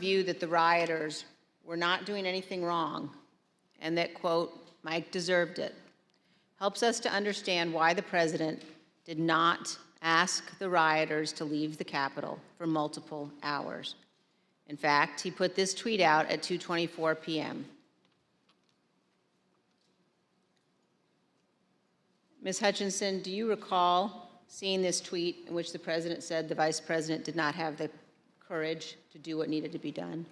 view that the rioters were not doing anything wrong and that, quote, Mike deserved it, helps us to understand why the president did not ask the rioters to leave the Capitol for multiple hours. In fact, he put this tweet out at 2:24 p.m. Ms. Hutchinson, do you recall seeing this tweet in which the president said the vice president did not have the courage to do what needed to be done?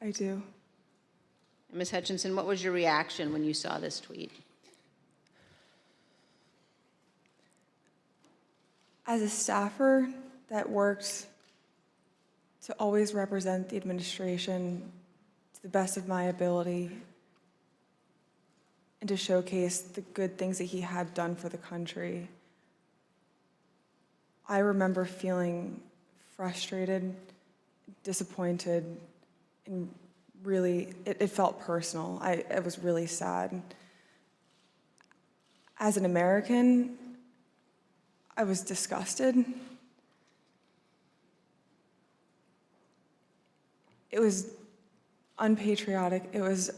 I do. And Ms. Hutchinson, what was your reaction when you saw this tweet? As a staffer that worked to always represent the administration to the best of my ability and to showcase the good things that he had done for the country, I remember feeling frustrated, disappointed, and really, it felt personal. It was really sad. As an American, I was disgusted. It was unpatriotic. It was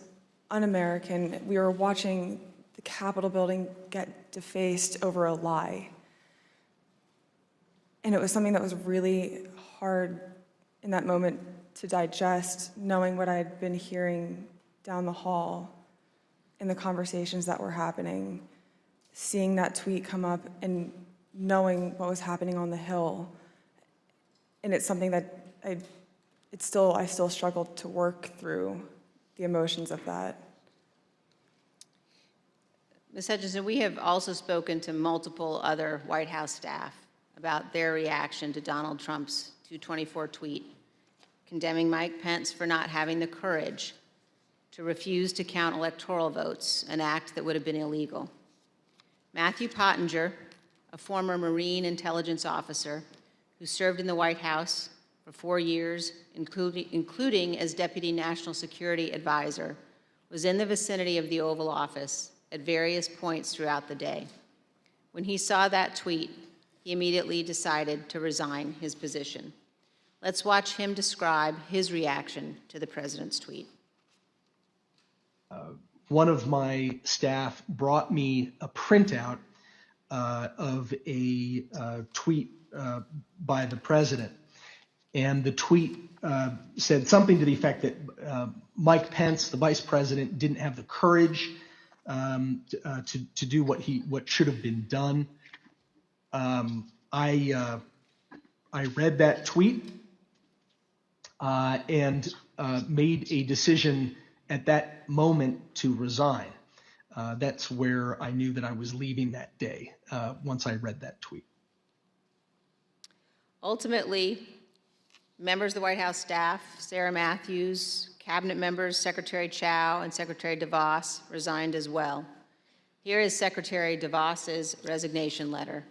un-American. We were watching the Capitol building get defaced over a lie. And it was something that was really hard in that moment to digest, knowing what I had been hearing down the hall in the conversations that were happening, seeing that tweet come up and knowing what was happening on the Hill. And it's something that I still struggle to work through the emotions of that. Ms. Hutchinson, we have also spoken to multiple other White House staff about their reaction to Donald Trump's 2:24 tweet, condemning Mike Pence for not having the courage to refuse to count electoral votes, an act that would have been illegal. Matthew Pottinger, a former Marine intelligence officer who served in the White House for 4 years, including as Deputy National Security Advisor, was in the vicinity of the Oval Office at various points throughout the day. When he saw that tweet, he immediately decided to resign his position. Let's watch him describe his reaction to the president's tweet. One of my staff brought me a printout of a tweet by the president. And the tweet said something to the effect that Mike Pence, the vice president, didn't have the courage to do what should have been done. I read that tweet and made a decision at that moment to resign. That's where I knew that I was leaving that day, once I read that tweet. Ultimately, members of the White House staff, Sarah Matthews, cabinet members Secretary Chao and Secretary DeVos resigned as well. Here is Secretary DeVos's resignation letter.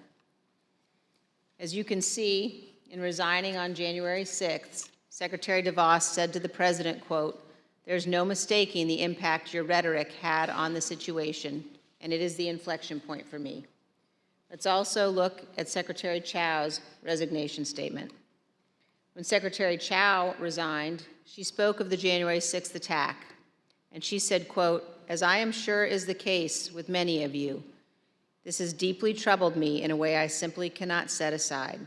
As you can see, in resigning on January 6th, Secretary DeVos said to the president, quote, "There's no mistaking the impact your rhetoric had on the situation, and it is the inflection point for me." Let's also look at Secretary Chao's resignation statement. When Secretary Chao resigned, she spoke of the January 6th attack, and she said, quote, "As I am sure is the case with many of you, this has deeply troubled me in a way I simply cannot set aside.